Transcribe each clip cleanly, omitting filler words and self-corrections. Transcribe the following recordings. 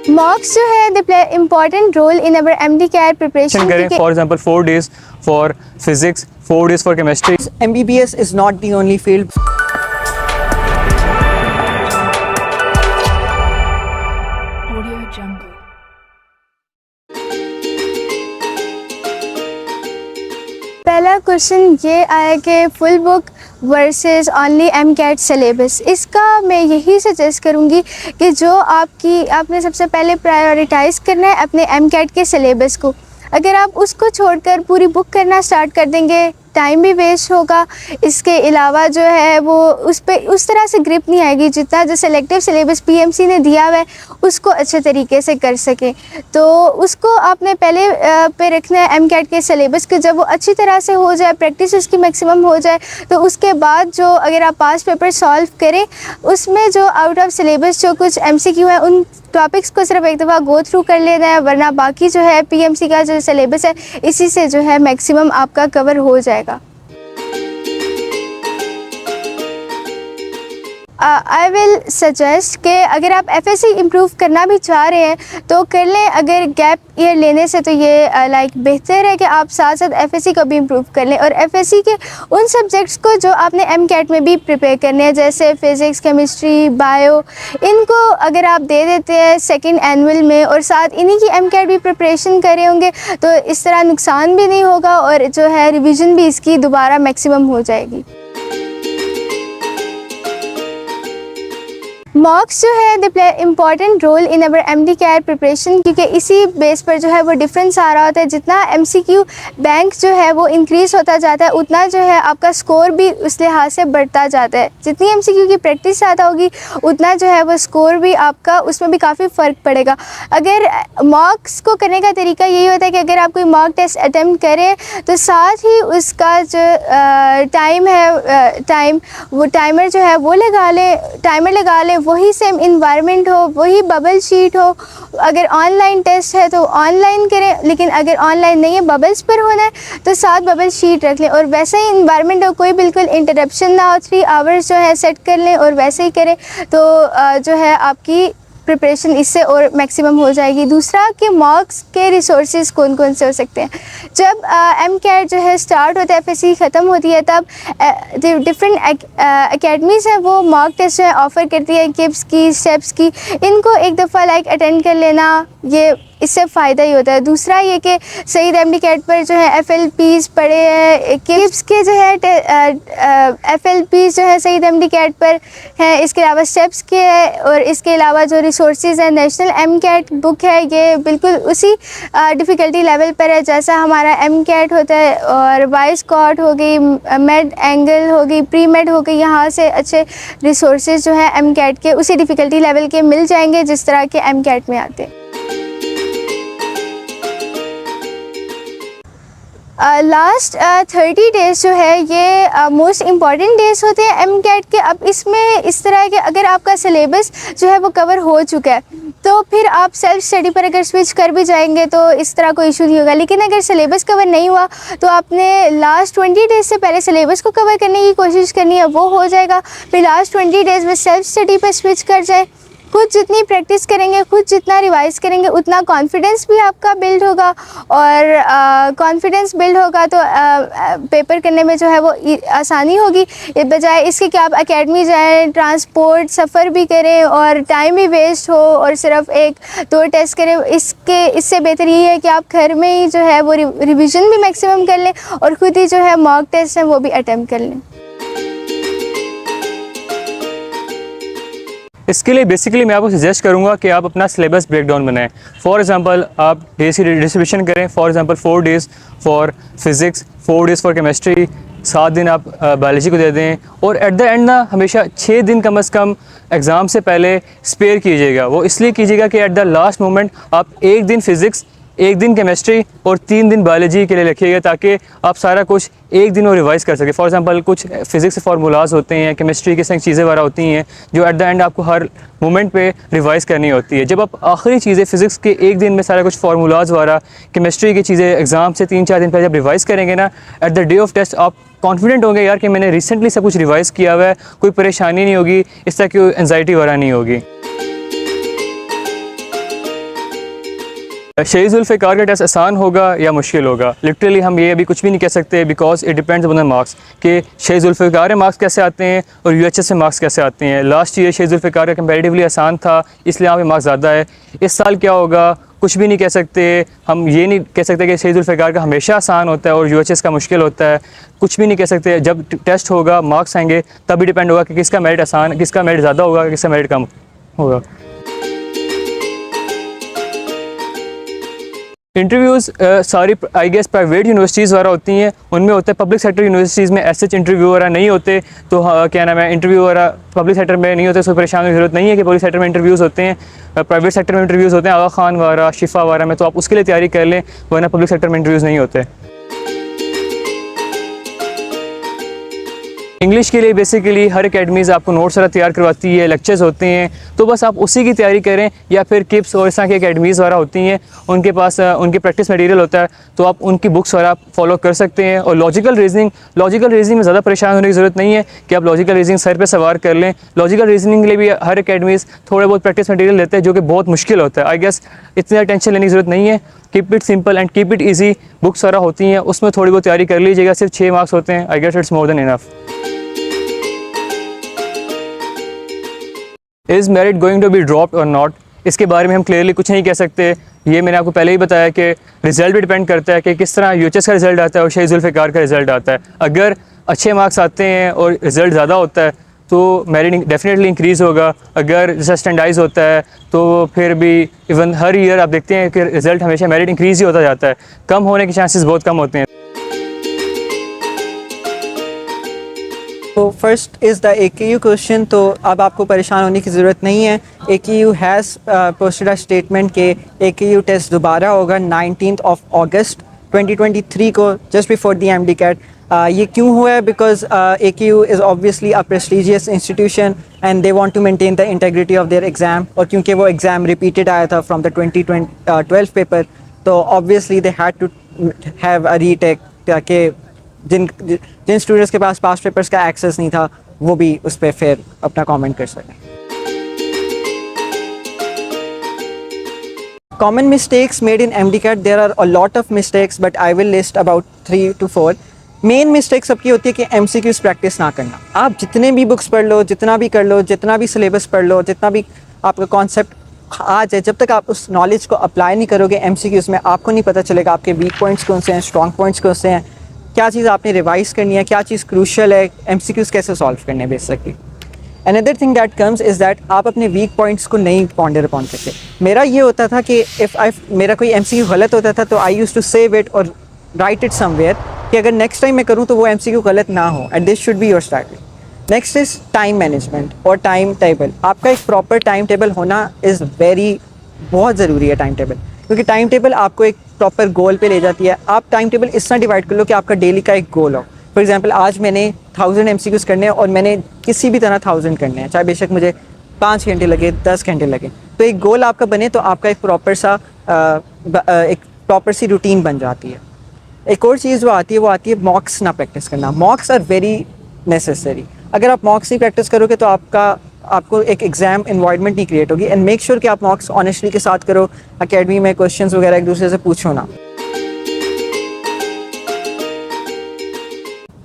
मॉक्स जो है they play important role in our MD-CAT preparation करें। For example 4 days for physics, 4 days for chemistry. MBBS is not the only field. पहला question ये आया कि full book versus only MCAT syllabus. इसका मैं यही सजेस्ट करूँगी कि जो आपने सबसे पहले प्रायोरिटाइज़ करना है अपने MCAT के सिलेबस को। अगर आप उसको छोड़कर पूरी बुक करना स्टार्ट कर देंगे, टाइम भी वेस्ट होगा। इसके अलावा जो है वो उस तरह से ग्रिप नहीं आएगी जितना जो सेलेक्टिव सिलेबस PMC ने दिया हुआ है उसको अच्छे तरीके से कर सकें। तो उसको आपने पहले पे रखना है MCAT के सिलेबस के। जब वो अच्छी तरह से हो जाए, प्रैक्टिस उसकी मैक्सिमम हो जाए, तो उसके बाद जो अगर आप पास पेपर सॉल्व करें उसमें जो आउट ऑफ सिलेबस जो कुछ MCQ है उन टॉपिक्स को सिर्फ एक दफ़ा गो थ्रू कर लेना है, वरना बाकी जो है PMC का जो सिलेबस है इसी से जो है मैक्सिमम आपका कवर हो जाएगा। आई विल सजेस्ट कि अगर आप FSC इम्प्रूव करना भी चाह रहे हैं तो कर लें। अगर गैप ईयर लेने से तो ये लाइक बेहतर है कि आप साथ साथ FSC को भी इम्प्रूव कर लें। और FSC के उन सब्जेक्ट्स को जो आपने MCAT में भी प्रिपेयर करने हैं, जैसे फ़िज़िक्स, केमिस्ट्री, बायो, इनको अगर आप दे देते हैं सेकंड एनुअल में और साथ इन्हीं की MCAT भी प्रिपरेशन करे होंगे तो इस तरह नुकसान भी नहीं होगा और जो है रिवीजन भी इसकी दोबारा मैक्सिमम हो जाएगी। मॉक्स जो है they play important role in our MD-CAT preparation, क्योंकि इसी बेस पर जो है वो डिफरेंस आ रहा होता है। जितना MCQ बैंक जो है वो इंक्रीज़ होता जाता है उतना जो है आपका स्कोर भी उस लिहाज से बढ़ता जाता है। जितनी MCQ की प्रैक्टिस ज़्यादा होगी उतना जो है वो स्कोर भी आपका उसमें भी काफ़ी फ़र्क पड़ेगा। अगर मॉक्स को करने का तरीका यही होता है कि अगर आप कोई मॉक टेस्ट अटैम्प्ट करें तो साथ ही उसका जो टाइम है वो टाइमर जो है वो टाइमर लगा लें, वही सेम इन्वायरमेंट हो, वही बबल शीट हो। अगर ऑनलाइन टेस्ट है तो ऑनलाइन करें, लेकिन अगर ऑनलाइन नहीं है बबल्स पर होना है तो साथ बबल शीट रख लें और वैसे ही इन्वायरमेंट हो, कोई बिल्कुल इंटरप्शन ना हो। 3 आवर्स जो है सेट कर लें और वैसे ही करें तो जो है आपकी प्रिपरेशन इससे और मैक्सिमम हो जाएगी। दूसरा कि मॉक्स के रिसोर्सेज कौन कौन से हो सकते हैं। जब MCAT जो है स्टार्ट होता है, FSC ख़त्म होती है, तब डिफरेंट एकेडमीज़ हैं वो मॉक टेस्ट जो है ऑफ़र करती है, किप्स की, स्टेप्स की। इनको एक दफ़ा लाइक अटेंड कर लेना, ये इससे फ़ायदा ही होता है। दूसरा ये कि सईद MD-CAT पर जो है FLPs पड़े हैं, किप्स के जो है FLPs जो है सईद MD-CAT पर हैं। इसके अलावा स्टेप्स के है और इसके अलावा जो रिसोर्सेज है, नेशनल MCAT बुक है, ये बिल्कुल उसी डिफ़िकल्टी लेवल पर है जैसा हमारा MCAT होता है। और वाई-स्कॉट हो गई, मेड एंगल हो गई, प्री मेड हो गई, यहाँ से अच्छे रिसोर्सेज जो है MCAT के उसी डिफ़िकल्टी लेवल के मिल जाएंगे जिस तरह के MCAT में आते हैं। लास्ट 30 डेज़ जो है ये मोस्ट इम्पॉर्टेंट डेज़ होते हैं MCAT के। अब इसमें इस तरह के अगर आपका सिलेबस जो है वो कवर हो चुका है तो फिर आप सेल्फ स्टडी पर अगर स्विच कर भी जाएंगे तो इस तरह कोई इशू नहीं होगा। लेकिन अगर सिलेबस कवर नहीं हुआ तो आपने लास्ट 20 डेज़ से पहले सिलेबस को कवर करने की कोशिश करनी है, वो हो जाएगा। फिर लास्ट 20 डेज़ में सेल्फ स्टडी पर स्विच कर जाए। खुद जितनी प्रैक्टिस करेंगे, खुद जितना रिवाइज़ करेंगे, उतना कॉन्फिडेंस भी आपका बिल्ड होगा और कॉन्फिडेंस बिल्ड होगा तो पेपर करने में जो है वो आसानी होगी। बजाय इसके कि आप एकेडमी जाएं, ट्रांसपोर्ट सफ़र भी करें और टाइम भी वेस्ट हो और सिर्फ 1-2 टेस्ट करें। इससे बेहतर ये है कि आप घर में ही जो है वो रिवीजन भी मैक्सिमम कर लें और ख़ुद ही जो है मॉक टेस्ट हैं वो भी अटैम्प्ट कर लें। इसके लिए बेसिकली मैं आपको सजेस्ट करूंगा कि आप अपना सिलेबस ब्रेकडाउन बनाएं। फॉर एग्जांपल आप डेज की डिस्ट्रीब्यूशन करें। For example 4 days for physics, 4 days for chemistry, 7 दिन आप बायोलॉजी को दे दें और एट द एंड ना हमेशा 6 दिन कम से कम एग्ज़ाम से पहले स्पेयर कीजिएगा। वो इसलिए कीजिएगा कि एट द लास्ट मोमेंट आप 1 दिन फिज़िक्स, 1 दिन केमिस्ट्री और 3 दिन बायोलॉजी के लिए रखिएगा ताकि आप सारा कुछ 1 दिन और रिवाइज़ कर सकें। फॉर एग्जांपल कुछ फिज़िक्स से फार्मूलाज होते हैं, केमिस्ट्री के संग चीज़ें वगैरह होती हैं जो एट द एंड आपको हर मोमेंट पे रिवाइज़ करनी होती है। जब आप आखिरी चीज़ें फ़िज़िक्स के 1 दिन में सारा कुछ फार्मूलाज वगैरह, केमिस्ट्री की चीज़ें एग्ज़ाम से 3-4 दिन पहले जब रिवाइज़ करेंगे ना, at the day of test आप कॉन्फिडेंट होंगे यार कि मैंने रिसेंटली सब कुछ रिवाइज़ किया हुआ है, कोई परेशानी नहीं होगी, इस तरह की एंजाइटी वगैरह नहीं होगी। शहीद जुल्फ़िकार का टेस्ट आसान होगा या मुश्किल होगा? लिटरली हम ये अभी कुछ भी नहीं कह सकते, because it depends on the marks कि शहीद जुल्फ़िकार के मार्क्स कैसे आते हैं और यूएचएस से मार्क्स कैसे आते हैं। लास्ट ईयर शहीद जुल्फ़िकार का कंपैरेटिवली आसान था, इसलिए यहाँ पे मार्क्स ज़्यादा है। इस साल क्या होगा कुछ भी नहीं कह सकते। हम ये नहीं कह सकते कि शहीद जुल्फ़िकार का हमेशा आसान होता है और यूएचएस का मुश्किल होता है, कुछ भी नहीं कह सकते। जब टेस्ट होगा, मार्क्स आएंगे, तभी डिपेंड होगा कि किसका मेरिट आसान, किसका मेरिट ज़्यादा होगा, किसका मेरिट कम होगा। इंटरव्यूज़ सारी आई गेस प्राइवेट यूनिवर्सिटीज़ वगैरह होती हैं, उनमें होते हैं। पब्लिक सेक्टर यूनिवर्सिटीज़ में ऐसे इंटरव्यू वगैरह नहीं होते, तो क्या नाम है, इंटरव्यू वगैरह पब्लिक सेक्टर में नहीं होते, उसको परेशान होने की ज़रूरत नहीं है कि पब्लिक सेक्टर में इंटरव्यूज़ होते हैं। प्राइवेट सेक्टर में इंटरव्यूज़ होते हैं, आगा खान वगैरह, शिफा वगैरह में, तो आप उसके लिए तैयारी कर लें, वरना पब्लिक सेक्टर में इंटरव्यूज़ नहीं होते। इंग्लिश के लिए बेसिकली हर एकेडमीज़ आपको नोट्स वगैरह तैयार करवाती है, लेक्चर्स होते हैं, तो बस आप उसी की तैयारी करें। या फिर किप्स और इस तरह की एकेडमीज़ वगैरह होती हैं, उनके पास उनके प्रैक्टिस मटेरियल होता है, तो आप उनकी बुक्स वगैरह फॉलो कर सकते हैं। और लॉजिकल रीजनिंग में ज़्यादा परेशान होने की ज़रूरत नहीं है कि आप लॉजिकल रीजनिंग सर पे सवार कर लें। लॉजिकल रीजनिंग के लिए भी हर एकेडमीज़ थोड़े बहुत प्रैक्टिस मटेरियल देते हैं, जो कि बहुत मुश्किल होता है। आई गेस इतनी टेंशन लेने की ज़रूरत नहीं है। Keep it simple and keep it easy. Books वगैरह होती हैं, उसमें थोड़ी बहुत तैयारी कर लीजिएगा। सिर्फ 6 मार्क्स होते हैं, I guess it's more than enough. Is merit going to be dropped और नॉट, इसके बारे में हम क्लियरली कुछ नहीं कह सकते। ये मैंने आपको पहले ही बताया कि रिज़ल्ट भी डिपेंड करता है कि किस तरह यूएचएस का रिज़ल्ट आता है और शहीद जुल्फ़िकार का रिज़ल्ट आता है। अगर अच्छे मार्क्स आते हैं और रिज़ल्ट ज़्यादा होता है तो मेरिट डेफिनेटली इंक्रीज़ होगा। अगर जैसा स्टैंडर्डाइज होता है तो फिर भी इवन हर ईयर आप देखते हैं कि रिज़ल्ट हमेशा मेरिट इंक्रीज़ ही होता जाता है, कम होने के चांसेस बहुत कम होते हैं। तो first is the AKU question. तो अब आपको परेशान होने की ज़रूरत नहीं है। AKU has posted a statement के AKU टेस्ट दोबारा होगा 19th of August 2023 को, just before the MD CAT. ये क्यों हुआ है? Because AKU is obviously a prestigious institution and they want to maintain the integrity of their exam. और क्योंकि वो एग्ज़ाम रिपीटेड आया था फ्रॉम द 2012 पेपर, तो obviously they had to have a retake, ताकि जिन स्टूडेंट्स के पास पास्ट पेपर्स का एक्सेस नहीं था वो भी उस पर फिर अपना कमेंट कर सकें। Common mistakes made in MDCAT, there are a lot of mistakes, but I will list about 3 to 4. Main mistake सबकी होती है कि MCQs प्रैक्टिस ना करना। आप जितने भी बुक्स पढ़ लो, जितना भी कर लो, जितना भी सिलेबस पढ़ लो, जितना भी आपका कॉन्सेप्ट आ जाए, जब तक आप उस नॉलेज को अप्लाई नहीं करोगे MCQs में, आपको नहीं पता चलेगा आपके वीक पॉइंट्स कौन से हैं, स्ट्रॉन्ग पॉइंट्स कौन से हैं, क्या चीज़ आपने रिवाइज करनी है, क्या चीज़ क्रूशियल है, MCQs कैसे सॉल्व करने हैं basically. Another thing that comes is that आप अपने वीक पॉइंट्स को नहीं पॉन्डर अपॉन करते। मेरा ये होता था कि मेरा कोई MCQ गलत होता था तो आई यूज़ टू सेव इट और राइट इट समवेयर कि अगर नेक्स्ट टाइम मैं करूँ तो वो MCQ गलत ना हो, and this should be your strategy. Next is time management और टाइम टेबल। आपका एक प्रॉपर टाइम टेबल होना इज़ बहुत ज़रूरी है टाइम टेबल, क्योंकि टाइम टेबल आपको एक प्रॉपर गोल पे ले जाती है। आप टाइम टेबल इस तरह डिवाइड कर लो कि आपका डेली का एक गोल हो। फॉर एग्जांपल आज मैंने 1000 MCQs करने हैं और मैंने किसी भी तरह 1000 करने हैं, चाहे बेशक मुझे 5 घंटे लगे, 10 घंटे लगे। तो एक गोल आपका बने तो आपका एक प्रॉपर सी रूटीन बन जाती है। एक और चीज़ वो आती है मॉक्स ना प्रैक्टिस करना। Mocks are very necessary. अगर आप मॉक्स नहीं प्रैक्टिस करोगे तो आपको एक एग्ज़ाम इन्वायरमेंट नहीं क्रिएट होगी। एंड मेक श्योर कि आप मॉक्स ऑनेस्टली के साथ करो, अकेडमी में क्वेश्चंस वगैरह एक दूसरे से पूछो ना।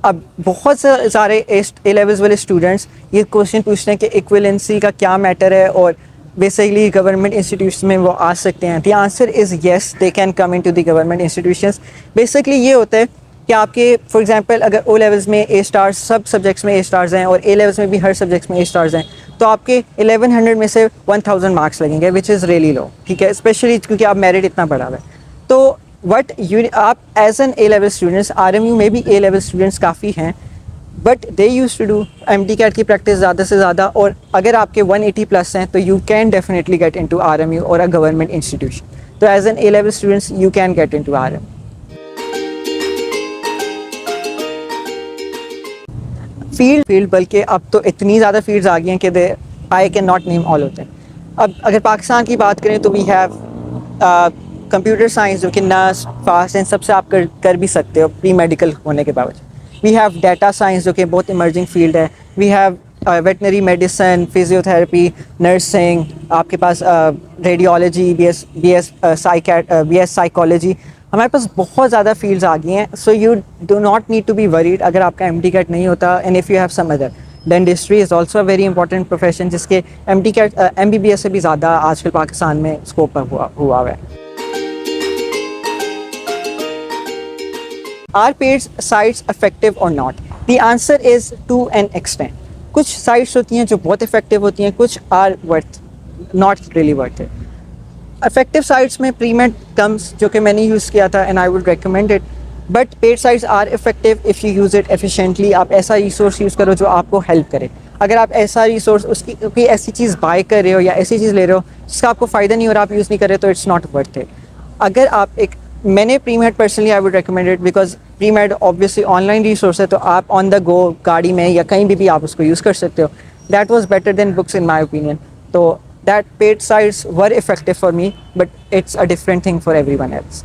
अब बहुत सारे ए लेवल्स वाले स्टूडेंट्स ये क्वेश्चन पूछते हैं कि इक्विवेलेंसी का क्या मैटर है और बेसिकली गवर्नमेंट इंस्टीट्यूट्स में वो आ सकते हैं। The answer is yes, they can come into the government institutions. Basically ये होता है कि आपके फॉर एग्जांपल अगर ओ लेवल्स में A स्टार्स, सब सब्जेक्ट्स में A स्टार्स हैं और A लेवल्स में भी हर सब्जेक्ट्स में A स्टार्स हैं, तो आपके 1100 में से 1000 मार्क्स लगेंगे, विच इज़ रियली लो। ठीक है, स्पेशली क्योंकि आप मेरिट इतना बढ़ा हुआ है। तो आप as an A level students, RMU में भी A लेवल स्टूडेंट्स काफ़ी हैं, but they use to do MDCAT की प्रैक्टिस ज़्यादा से ज़्यादा। और अगर आपके 180 प्लस हैं तो you can definitely get into RMU और अ गवर्नमेंट इंस्टीट्यूशन। तो as an A level students you can get into RMU। Field बल्कि अब तो इतनी ज़्यादा फील्ड्स आ गई हैं कि I can not name all होते हैं। अब अगर पाकिस्तान की बात करें तो वी हैव कंप्यूटर साइंस, जो कि नर्स, फास्ट एंड सबसे आप कर भी सकते हो प्री मेडिकल होने के बावजूद। वी हैव डाटा साइंस, जो कि बहुत इमर्जिंग फील्ड है। We have veterinary medicine, physiotherapy, nursing, आपके पास रेडियोलॉजी, बी एस साइकोलॉजी, हमारे पास बहुत ज़्यादा फील्ड्स आ गई हैं. So you do not need to be worried अगर आपका एमडी कैट नहीं होता. And if you have some other, dentistry is also a very important profession जिसके एमडी कैट एमबीबीएस से भी ज़्यादा आजकल पाकिस्तान में स्कोप हुआ है. Are paid sites effective or not? The answer is to an extent. कुछ sites होती हैं जो बहुत effective होती हैं, कुछ are not really worth it. Effective sites में pre-med comes जो कि मैंने use किया था and I would recommend it. But paid sites are effective if you use it efficiently. आप ऐसा resource use करो जो आपको help करे. अगर आप ऐसा resource उसकी कोई ऐसी चीज़ buy कर रहे हो या ऐसी चीज़ ले रहे हो जिसका आपको फ़ायदा नहीं हो रहा, आप use नहीं कर रहे तो it's not worth it. अगर आप एक मैंने pre-made personally I would recommend it because pre-made obviously online resource है, तो आप ऑन द गो गाड़ी में या कहीं भी आप उसको यूज़ कर सकते हो. That was better than books in my opinion. तो that paid sites were effective for me, but it's a different thing for everyone else.